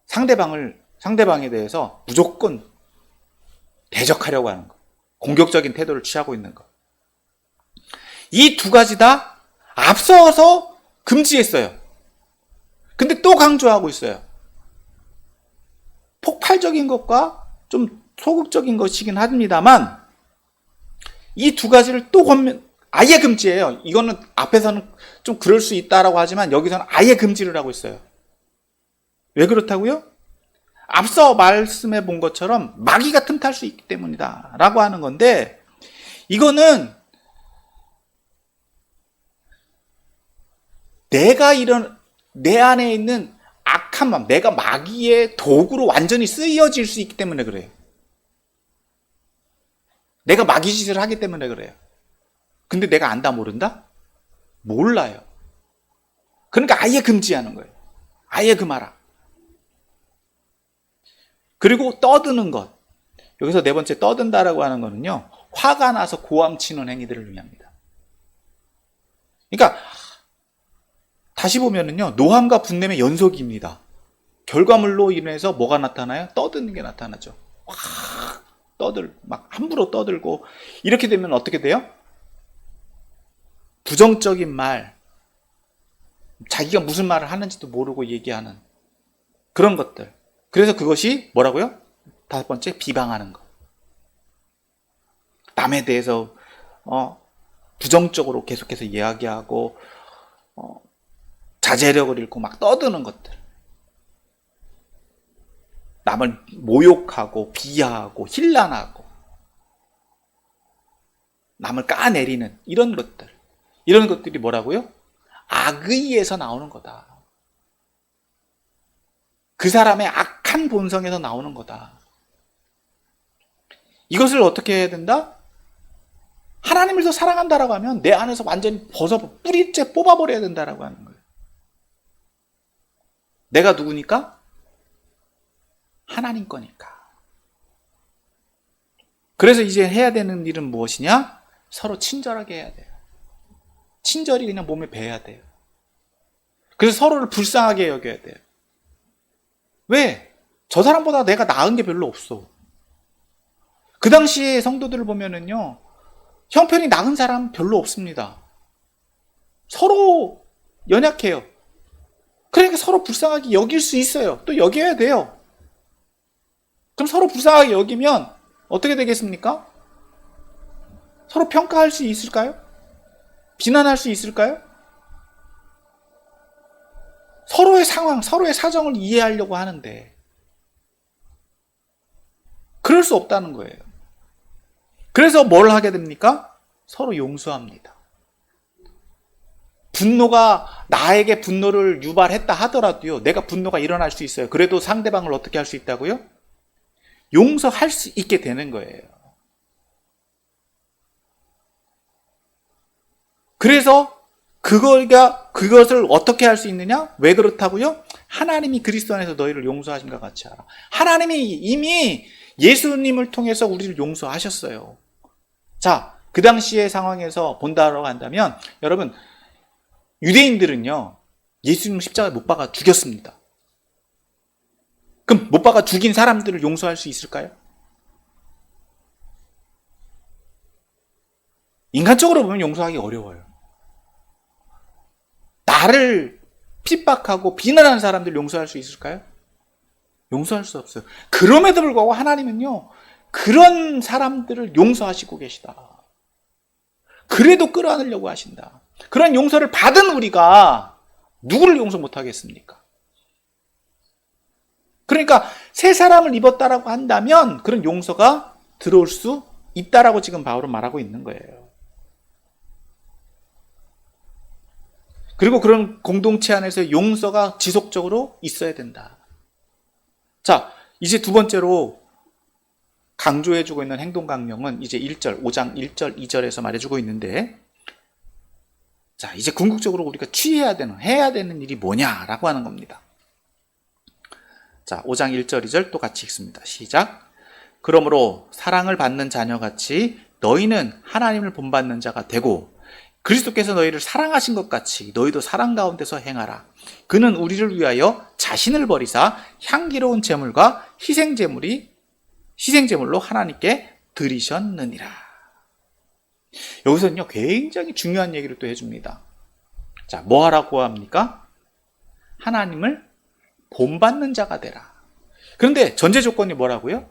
A: 상대방에 대해서 무조건 대적하려고 하는 거. 공격적인 태도를 취하고 있는 거. 이 두 가지 다 앞서서 금지했어요. 근데 또 강조하고 있어요. 폭발적인 것과 좀 소극적인 것이긴 합니다만 이 두 가지를 또 아예 금지해요. 이거는 앞에서는 좀 그럴 수 있다라고 하지만 여기서는 아예 금지를 하고 있어요. 왜 그렇다고요? 앞서 말씀해 본 것처럼 마귀가 틈탈 수 있기 때문이다 라고 하는 건데, 이거는 내 안에 있는 악한 마음, 내가 마귀의 도구로 완전히 쓰여질 수 있기 때문에 그래요. 내가 마귀 짓을 하기 때문에 그래요. 근데 내가 안다 모른다? 몰라요. 그러니까 아예 금지하는 거예요. 아예 금하라. 그리고 떠드는 것. 여기서 네 번째 떠든다라고 하는 거는요, 화가 나서 고함치는 행위들을 의미합니다. 그러니까 다시 보면은요, 노함과 분냄의 연속입니다. 결과물로 인해서 뭐가 나타나요? 떠드는 게 나타나죠. 확 막 함부로 떠들고, 이렇게 되면 어떻게 돼요? 부정적인 말, 자기가 무슨 말을 하는지도 모르고 얘기하는 그런 것들. 그래서 그것이 뭐라고요? 다섯 번째, 비방하는 것. 남에 대해서 부정적으로 계속해서 이야기하고 자제력을 잃고 막 떠드는 것들. 남을 모욕하고 비하하고 힐난하고 남을 까내리는 이런 것들. 이런 것들이 뭐라고요? 악의에서 나오는 거다. 그 사람의 악한 본성에서 나오는 거다. 이것을 어떻게 해야 된다? 하나님을 더 사랑한다라고 하면 내 안에서 완전히 뿌리째 뽑아버려야 된다라고 하는 거예요. 내가 누구니까? 하나님 거니까. 그래서 이제 해야 되는 일은 무엇이냐? 서로 친절하게 해야 돼요. 친절이 그냥 몸에 배야 돼요. 그래서 서로를 불쌍하게 여겨야 돼요. 왜? 저 사람보다 내가 나은 게 별로 없어. 그 당시에 성도들을 보면은요, 형편이 나은 사람 별로 없습니다. 서로 연약해요. 그러니까 서로 불쌍하게 여길 수 있어요. 또 여겨야 돼요. 그럼 서로 불쌍하게 여기면 어떻게 되겠습니까? 서로 평가할 수 있을까요? 비난할 수 있을까요? 서로의 상황, 서로의 사정을 이해하려고 하는데 그럴 수 없다는 거예요. 그래서 뭘 하게 됩니까? 서로 용서합니다. 분노가 나에게 분노를 유발했다 하더라도요, 내가 분노가 일어날 수 있어요. 그래도 상대방을 어떻게 할 수 있다고요? 용서할 수 있게 되는 거예요. 그래서 그것을 어떻게 할 수 있느냐? 왜 그렇다고요? 하나님이 그리스도 안에서 너희를 용서하심과 같이 하라. 하나님이 이미 예수님을 통해서 우리를 용서하셨어요. 자, 그 당시의 상황에서 본다라고 한다면 여러분, 유대인들은요, 예수님 십자가에 못 박아 죽였습니다. 그럼 못 박아 죽인 사람들을 용서할 수 있을까요? 인간적으로 보면 용서하기 어려워요. 나를 핍박하고 비난하는 사람들 용서할 수 있을까요? 용서할 수 없어요. 그럼에도 불구하고 하나님은요, 그런 사람들을 용서하시고 계시다. 그래도 끌어안으려고 하신다. 그런 용서를 받은 우리가 누구를 용서 못하겠습니까? 그러니까 새 사람을 입었다라고 한다면 그런 용서가 들어올 수 있다라고 지금 바울은 말하고 있는 거예요. 그리고 그런 공동체 안에서 용서가 지속적으로 있어야 된다. 자, 이제 두 번째로 강조해주고 있는 행동 강령은 이제 5장 1절, 2절에서 말해주고 있는데, 자, 이제 궁극적으로 우리가 해야 되는 일이 뭐냐라고 하는 겁니다. 자, 5장 1절, 2절 또 같이 읽습니다. 시작. 그러므로 사랑을 받는 자녀같이 너희는 하나님을 본받는 자가 되고 그리스도께서 너희를 사랑하신 것 같이 너희도 사랑 가운데서 행하라. 그는 우리를 위하여 자신을 버리사 향기로운 제물과 희생제물로 하나님께 드리셨느니라. 여기서는요, 굉장히 중요한 얘기를 또 해줍니다. 자, 뭐 하라고 합니까? 하나님을 본받는 자가 되라. 그런데 전제 조건이 뭐라고요?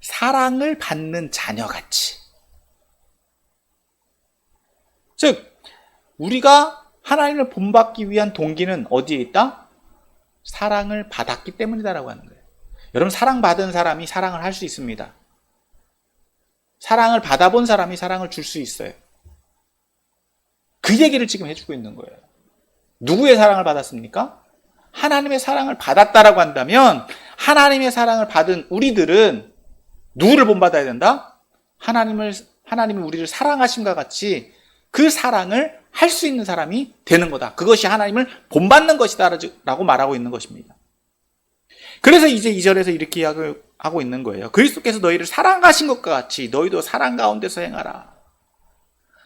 A: 사랑을 받는 자녀같이. 즉, 우리가 하나님을 본받기 위한 동기는 어디에 있다? 사랑을 받았기 때문이다라고 하는 거예요. 여러분, 사랑받은 사람이 사랑을 할 수 있습니다. 사랑을 받아본 사람이 사랑을 줄 수 있어요. 그 얘기를 지금 해주고 있는 거예요. 누구의 사랑을 받았습니까? 하나님의 사랑을 받았다라고 한다면 하나님의 사랑을 받은 우리들은 누구를 본받아야 된다? 하나님이 우리를 사랑하심과 같이 그 사랑을 할 수 있는 사람이 되는 거다. 그것이 하나님을 본받는 것이다 라고 말하고 있는 것입니다. 그래서 이제 2절에서 이렇게 이야기하고 있는 거예요. 그리스도께서 너희를 사랑하신 것과 같이 너희도 사랑 가운데서 행하라.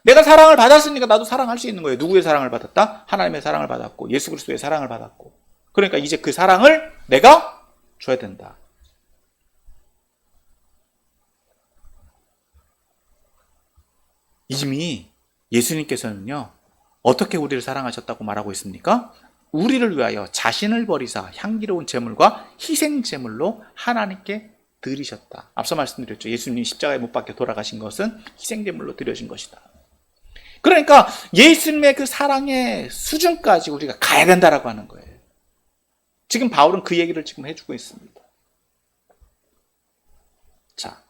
A: 내가 사랑을 받았으니까 나도 사랑할 수 있는 거예요. 누구의 사랑을 받았다? 하나님의 사랑을 받았고 예수 그리스도의 사랑을 받았고, 그러니까 이제 그 사랑을 내가 줘야 된다. 이미 예수님께서는요, 어떻게 우리를 사랑하셨다고 말하고 있습니까? 우리를 위하여 자신을 버리사 향기로운 제물과 희생 제물로 하나님께 드리셨다. 앞서 말씀드렸죠. 예수님이 십자가에 못 박혀 돌아가신 것은 희생 제물로 드려진 것이다. 그러니까 예수님의 그 사랑의 수준까지 우리가 가야 된다라고 하는 거예요. 지금 바울은 그 얘기를 지금 해주고 있습니다. 자,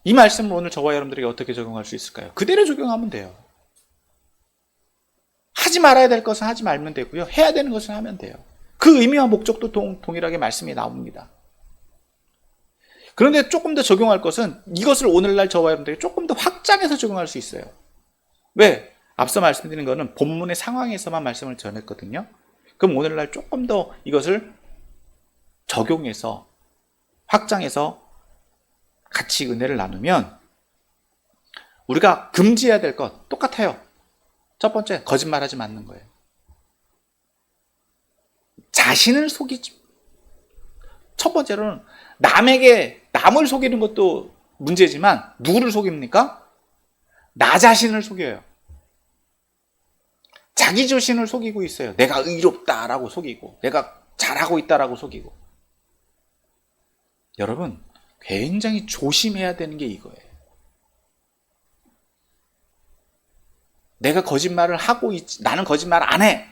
A: 이 말씀을 오늘 저와 여러분들에게 어떻게 적용할 수 있을까요? 그대로 적용하면 돼요. 하지 말아야 될 것은 하지 말면 되고요. 해야 되는 것은 하면 돼요. 그 의미와 목적도 동일하게 말씀이 나옵니다. 그런데 조금 더 적용할 것은 이것을 오늘날 저와 여러분들이 조금 더 확장해서 적용할 수 있어요. 왜? 앞서 말씀드린 거는 본문의 상황에서만 말씀을 전했거든요. 그럼 오늘날 조금 더 이것을 적용해서 확장해서 같이 은혜를 나누면 우리가 금지해야 될 것 똑같아요. 첫 번째, 거짓말하지 않는 거예요. 자신을 속이지. 첫 번째로는 남을 속이는 것도 문제지만 누구를 속입니까? 나 자신을 속여요. 자기 자신을 속이고 있어요. 내가 의롭다라고 속이고, 내가 잘하고 있다라고 속이고. 여러분, 굉장히 조심해야 되는 게 이거예요. 내가 거짓말을 하고 있지, 나는 거짓말 안 해.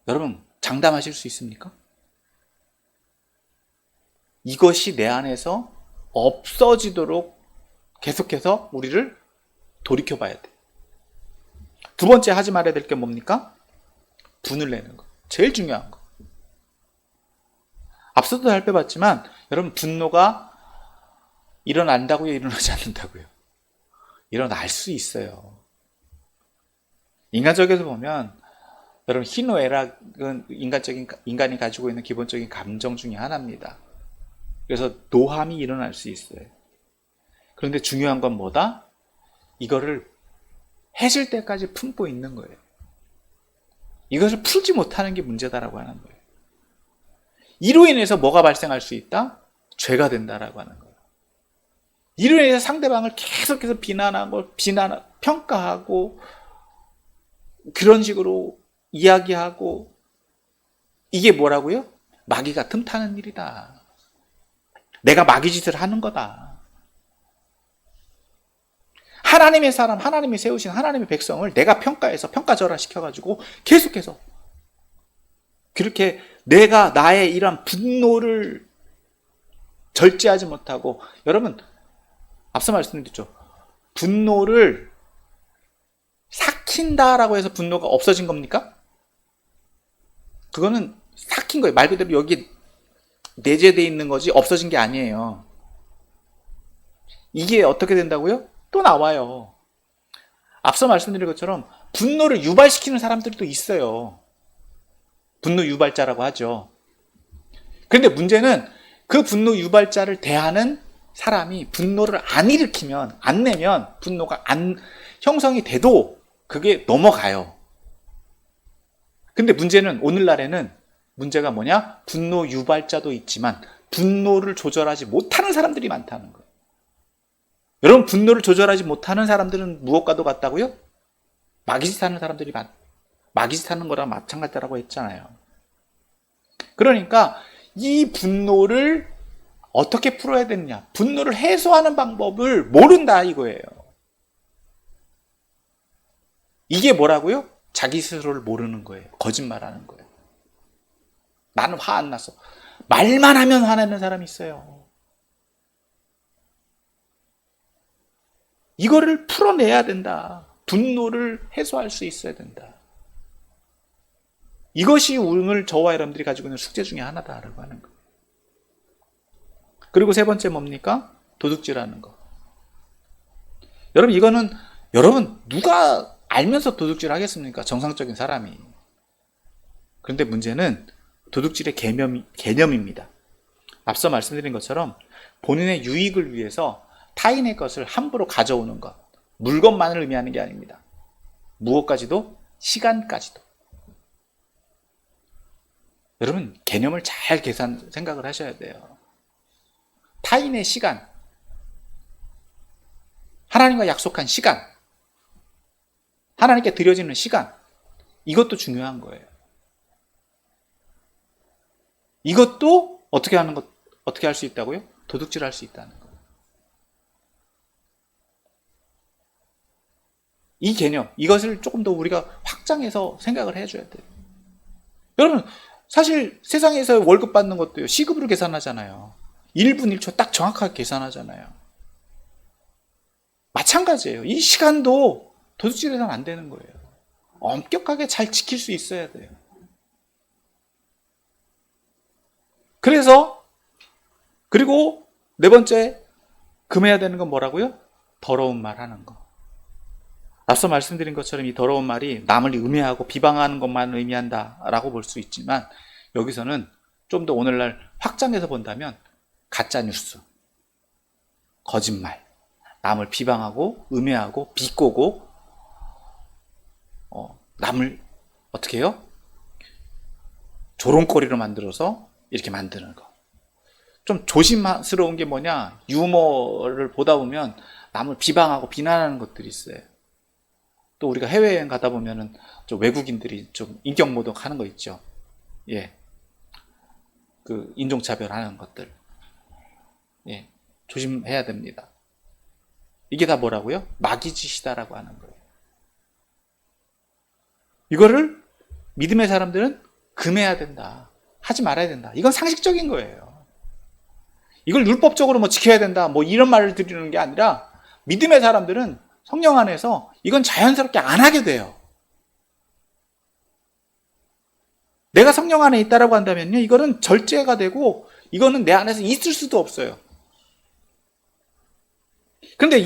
A: 여러분, 장담하실 수 있습니까? 이것이 내 안에서 없어지도록 계속해서 우리를 돌이켜봐야 돼. 두 번째 하지 말아야 될 게 뭡니까? 분을 내는 거. 제일 중요한 거. 앞서도 살펴봤지만 여러분, 분노가 일어난다고요? 일어나지 않는다고요? 일어날 수 있어요. 인간적에서 보면 여러분, 희노애락은 인간이 가지고 있는 기본적인 감정 중에 하나입니다. 그래서 노함이 일어날 수 있어요. 그런데 중요한 건 뭐다? 이거를 해질 때까지 품고 있는 거예요. 이것을 풀지 못하는 게 문제다라고 하는 거예요. 이로 인해서 뭐가 발생할 수 있다? 죄가 된다라고 하는 거예요. 이로 인해서 상대방을 계속해서 비난하고 평가하고 그런 식으로 이야기하고, 이게 뭐라고요? 마귀가 틈타는 일이다. 내가 마귀짓을 하는 거다. 하나님의 사람, 하나님이 세우신 하나님의 백성을 내가 평가해서 평가절하시켜가지고 계속해서 그렇게 내가 나의 이런 분노를 절제하지 못하고, 여러분, 앞서 말씀드렸죠. 분노를 삭힌다라고 해서 분노가 없어진 겁니까? 그거는 삭힌 거예요. 말 그대로 여기 내재되어 있는 거지 없어진 게 아니에요. 이게 어떻게 된다고요? 또 나와요. 앞서 말씀드린 것처럼 분노를 유발시키는 사람들도 있어요. 분노 유발자라고 하죠. 그런데 문제는 그 분노 유발자를 대하는 사람이 분노를 안 일으키면, 안 내면 분노가 안 형성이 돼도 그게 넘어가요. 근데 문제는 오늘날에는 문제가 뭐냐? 분노 유발자도 있지만 분노를 조절하지 못하는 사람들이 많다는 거예요. 여러분, 분노를 조절하지 못하는 사람들은 무엇과도 같다고요? 마귀짓 하는 사람들이 마귀짓 하는 거랑 마찬가지라고 했잖아요. 그러니까 이 분노를 어떻게 풀어야 되느냐? 분노를 해소하는 방법을 모른다 이거예요. 이게 뭐라고요? 자기 스스로를 모르는 거예요. 거짓말하는 거예요. 나는 화 안 났어. 말만 하면 화내는 사람이 있어요. 이거를 풀어내야 된다. 분노를 해소할 수 있어야 된다. 이것이 오늘 저와 여러분들이 가지고 있는 숙제 중에 하나다라고 하는 거예요. 그리고 세 번째 뭡니까? 도둑질하는 거. 여러분, 이거는 누가 알면서 도둑질 하겠습니까? 정상적인 사람이. 그런데 문제는 도둑질의 개념입니다. 앞서 말씀드린 것처럼 본인의 유익을 위해서 타인의 것을 함부로 가져오는 것, 물건만을 의미하는 게 아닙니다. 무엇까지도, 시간까지도. 여러분, 개념을 잘 생각을 하셔야 돼요. 타인의 시간, 하나님과 약속한 시간, 하나님께 드려지는 시간, 이것도 중요한 거예요. 이것도 어떻게 할 수 있다고요? 도둑질할 수 있다는 거예요. 이 개념, 이것을 조금 더 우리가 확장해서 생각을 해줘야 돼요. 여러분, 사실 세상에서 월급 받는 것도요, 시급으로 계산하잖아요. 1분 1초 딱 정확하게 계산하잖아요. 마찬가지예요. 이 시간도 도둑질해서는 안 되는 거예요. 엄격하게 잘 지킬 수 있어야 돼요. 그리고 네 번째, 금해야 되는 건 뭐라고요? 더러운 말 하는 거. 앞서 말씀드린 것처럼 이 더러운 말이 남을 음해하고 비방하는 것만 의미한다라고 볼 수 있지만, 여기서는 좀 더 오늘날 확장해서 본다면 가짜뉴스, 거짓말, 남을 비방하고 음해하고 비꼬고 남을 어떻게 해요? 조롱거리로 만들어서 이렇게 만드는 거. 좀 조심스러운 게 뭐냐, 유머를 보다 보면 남을 비방하고 비난하는 것들이 있어요. 또 우리가 해외여행 가다 보면은 좀 외국인들이 좀 인격모독 하는 거 있죠. 예. 그 인종차별 하는 것들. 예. 조심해야 됩니다. 이게 다 뭐라고요? 마귀짓이다라고 하는 거예요. 이거를 믿음의 사람들은 금해야 된다. 하지 말아야 된다. 이건 상식적인 거예요. 이걸 율법적으로 뭐 지켜야 된다. 뭐 이런 말을 드리는 게 아니라, 믿음의 사람들은 성령 안에서 이건 자연스럽게 안 하게 돼요. 내가 성령 안에 있다라고 한다면요, 이거는 절제가 되고 이거는 내 안에서 있을 수도 없어요. 그런데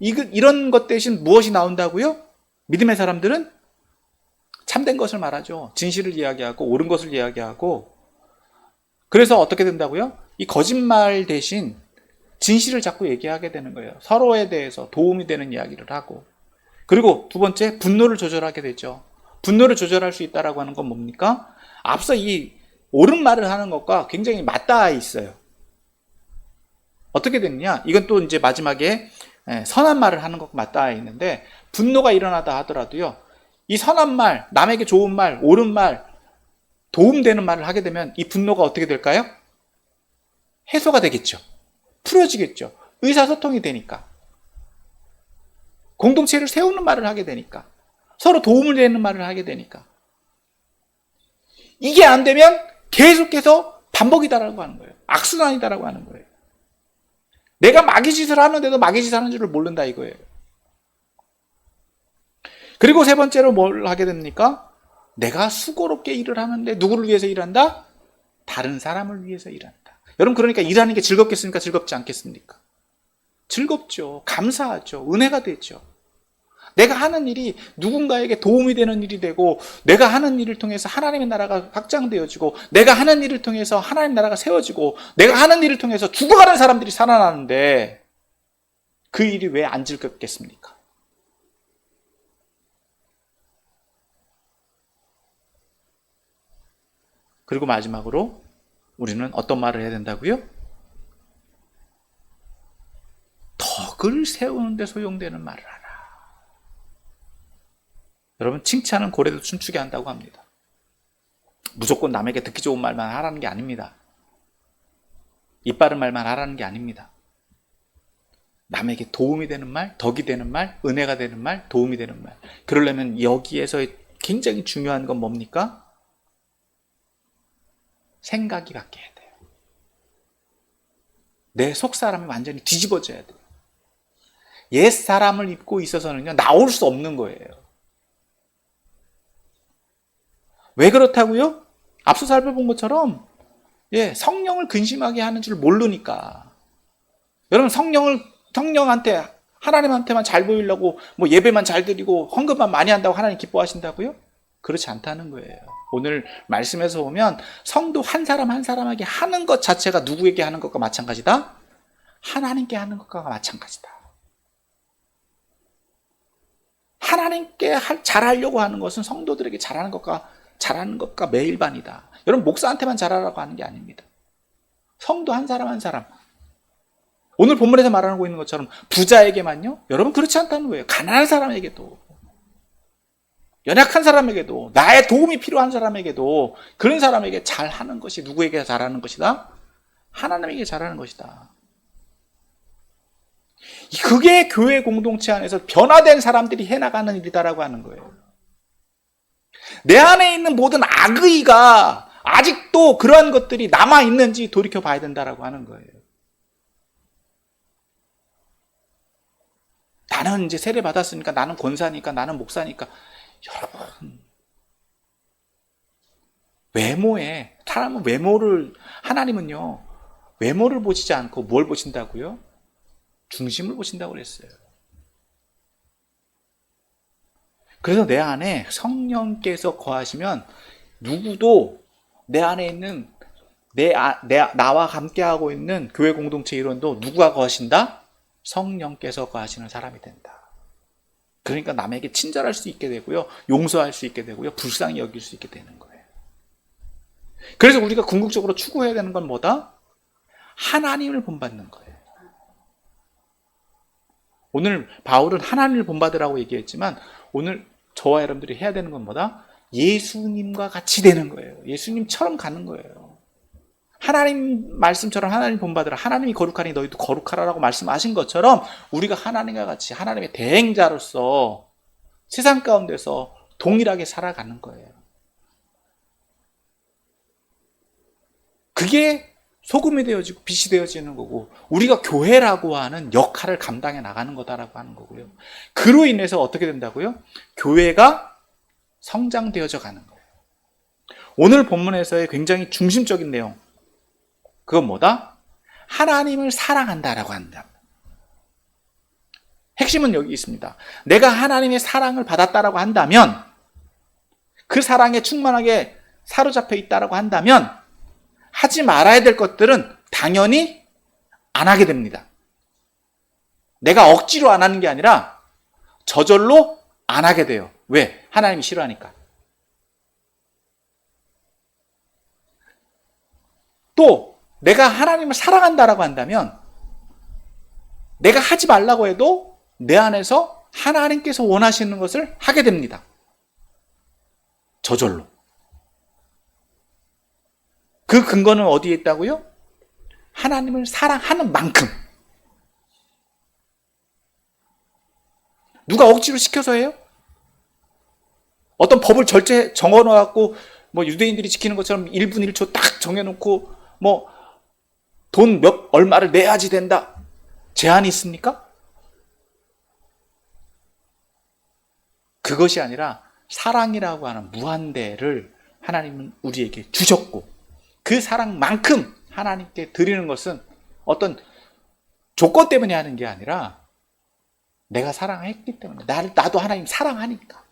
A: 이런 것 대신 무엇이 나온다고요? 믿음의 사람들은 참된 것을 말하죠. 진실을 이야기하고 옳은 것을 이야기하고. 그래서 어떻게 된다고요? 이 거짓말 대신 진실을 자꾸 얘기하게 되는 거예요. 서로에 대해서 도움이 되는 이야기를 하고. 그리고 두 번째, 분노를 조절하게 되죠. 분노를 조절할 수 있다라고 하는 건 뭡니까? 앞서 이 옳은 말을 하는 것과 굉장히 맞닿아 있어요. 어떻게 됐냐? 이건 또 이제 마지막에 선한 말을 하는 것과 맞닿아 있는데, 분노가 일어나다 하더라도요, 이 선한 말, 남에게 좋은 말, 옳은 말, 도움되는 말을 하게 되면 이 분노가 어떻게 될까요? 해소가 되겠죠. 풀어지겠죠. 의사소통이 되니까. 공동체를 세우는 말을 하게 되니까. 서로 도움을 되는 말을 하게 되니까. 이게 안 되면 계속해서 반복이다라고 하는 거예요. 악순환이다라고 하는 거예요. 내가 마귀짓을 하는데도 마귀짓 하는 줄을 모른다 이거예요. 그리고 세 번째로 뭘 하게 됩니까? 내가 수고롭게 일을 하는데 누구를 위해서 일한다? 다른 사람을 위해서 일한다. 여러분, 그러니까 일하는 게 즐겁겠습니까? 즐겁지 않겠습니까? 즐겁죠. 감사하죠. 은혜가 되죠. 내가 하는 일이 누군가에게 도움이 되는 일이 되고, 내가 하는 일을 통해서 하나님의 나라가 확장되어지고, 내가 하는 일을 통해서 하나님의 나라가 세워지고, 내가 하는 일을 통해서 죽어가는 사람들이 살아나는데 그 일이 왜 안 즐겁겠습니까? 그리고 마지막으로 우리는 어떤 말을 해야 된다고요? 덕을 세우는데 소용되는 말을 하라. 여러분, 칭찬은 고래도 춤추게 한다고 합니다. 무조건 남에게 듣기 좋은 말만 하라는 게 아닙니다. 입 바른 말만 하라는 게 아닙니다. 남에게 도움이 되는 말, 덕이 되는 말, 은혜가 되는 말, 도움이 되는 말. 그러려면 여기에서 굉장히 중요한 건 뭡니까? 생각이 바뀌어야 돼요. 내 속사람이 완전히 뒤집어져야 돼요. 옛사람을 입고 있어서는요, 나올 수 없는 거예요. 왜 그렇다고요? 앞서 살펴본 것처럼 성령을 근심하게 하는 줄 모르니까. 여러분, 성령한테, 하나님한테만 잘 보이려고 뭐 예배만 잘 드리고 헌금만 많이 한다고 하나님 기뻐하신다고요? 그렇지 않다는 거예요. 오늘 말씀에서 보면 성도 한 사람 한 사람에게 하는 것 자체가 누구에게 하는 것과 마찬가지다? 하나님께 하는 것과 마찬가지다. 하나님께 잘하려고 하는 것은 성도들에게 잘하는 것과 매일반이다. 여러분, 목사한테만 잘하라고 하는 게 아닙니다. 성도 한 사람 한 사람. 오늘 본문에서 말하고 있는 것처럼 부자에게만요? 여러분, 그렇지 않다는 거예요. 가난한 사람에게도, 연약한 사람에게도, 나의 도움이 필요한 사람에게도, 그런 사람에게 잘하는 것이 누구에게 잘하는 것이다? 하나님에게 잘하는 것이다. 그게 교회 공동체 안에서 변화된 사람들이 해나가는 일이다라고 하는 거예요. 내 안에 있는 모든 악의가 아직도 그러한 것들이 남아있는지 돌이켜봐야 된다라고 하는 거예요. 나는 이제 세례 받았으니까, 나는 권사니까, 나는 목사니까. 여러분, 외모에, 사람은 하나님은요, 외모를 보시지 않고 뭘 보신다고요? 중심을 보신다고 그랬어요. 그래서 내 안에 성령께서 거하시면 누구도 내 안에 있는 나와 함께하고 있는 교회 공동체 일원도 누가 거하신다? 성령께서 거하시는 사람이 된다. 그러니까 남에게 친절할 수 있게 되고요, 용서할 수 있게 되고요, 불쌍히 여길 수 있게 되는 거예요. 그래서 우리가 궁극적으로 추구해야 되는 건 뭐다? 하나님을 본받는 거예요. 오늘 바울은 하나님을 본받으라고 얘기했지만 오늘 저와 여러분들이 해야 되는 건 뭐다? 예수님과 같이 되는 거예요. 예수님처럼 가는 거예요. 하나님 말씀처럼 하나님 본받으라. 하나님이 거룩하니 너희도 거룩하라라고 말씀하신 것처럼 우리가 하나님과 같이 하나님의 대행자로서 세상 가운데서 동일하게 살아가는 거예요. 그게 소금이 되어지고 빛이 되어지는 거고, 우리가 교회라고 하는 역할을 감당해 나가는 거다라고 하는 거고요. 그로 인해서 어떻게 된다고요? 교회가 성장되어져 가는 거예요. 오늘 본문에서의 굉장히 중심적인 내용, 그건 뭐다? 하나님을 사랑한다라고 한다. 핵심은 여기 있습니다. 내가 하나님의 사랑을 받았다라고 한다면, 그 사랑에 충만하게 사로잡혀 있다라고 한다면 하지 말아야 될 것들은 당연히 안 하게 됩니다. 내가 억지로 안 하는 게 아니라 저절로 안 하게 돼요. 왜? 하나님이 싫어하니까. 또 내가 하나님을 사랑한다라고 한다면 내가 하지 말라고 해도 내 안에서 하나님께서 원하시는 것을 하게 됩니다. 저절로. 그 근거는 어디에 있다고요? 하나님을 사랑하는 만큼. 누가 억지로 시켜서 해요? 어떤 법을 정해놓고 뭐 유대인들이 지키는 것처럼 1분 1초 딱 정해놓고 뭐 돈 얼마를 내야지 된다. 제한이 있습니까? 그것이 아니라 사랑이라고 하는 무한대를 하나님은 우리에게 주셨고, 그 사랑만큼 하나님께 드리는 것은 어떤 조건 때문에 하는 게 아니라 내가 사랑했기 때문에, 나도 하나님 사랑하니까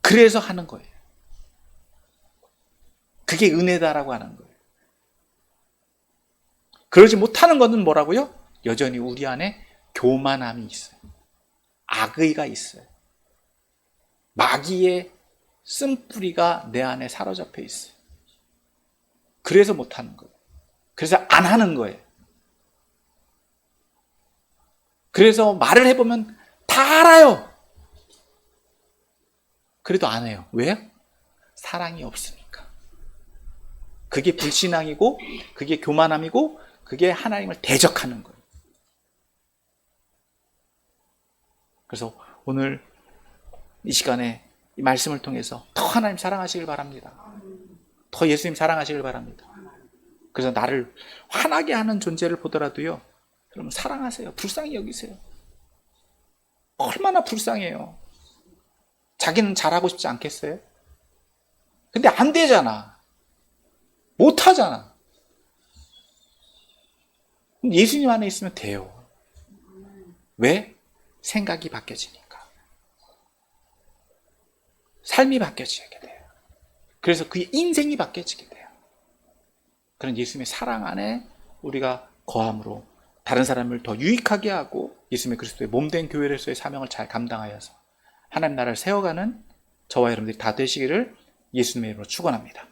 A: 그래서 하는 거예요. 그게 은혜다라고 하는 거예요. 그러지 못하는 것은 뭐라고요? 여전히 우리 안에 교만함이 있어요. 악의가 있어요. 마귀의 쓴뿌리가 내 안에 사로잡혀 있어요. 그래서 못하는 거예요. 그래서 안 하는 거예요. 그래서 말을 해보면 다 알아요. 그래도 안 해요. 왜요? 사랑이 없으니까. 그게 불신앙이고, 그게 교만함이고, 그게 하나님을 대적하는 거예요. 그래서 오늘 이 시간에 이 말씀을 통해서 더 하나님 사랑하시길 바랍니다. 더 예수님 사랑하시길 바랍니다. 그래서 나를 화나게 하는 존재를 보더라도요, 여러분 사랑하세요. 불쌍히 여기세요. 얼마나 불쌍해요. 자기는 잘하고 싶지 않겠어요? 근데 안 되잖아. 못하잖아. 예수님 안에 있으면 돼요. 왜? 생각이 바뀌어지니까. 삶이 바뀌어지게 돼요. 그래서 그의 인생이 바뀌어지게 돼요. 그런 예수님의 사랑 안에 우리가 거함으로 다른 사람을 더 유익하게 하고 예수님의 그리스도의 몸된 교회로서의 사명을 잘 감당하여서 하나님 나라를 세워가는 저와 여러분들이 다 되시기를 예수님의 이름으로 축원합니다.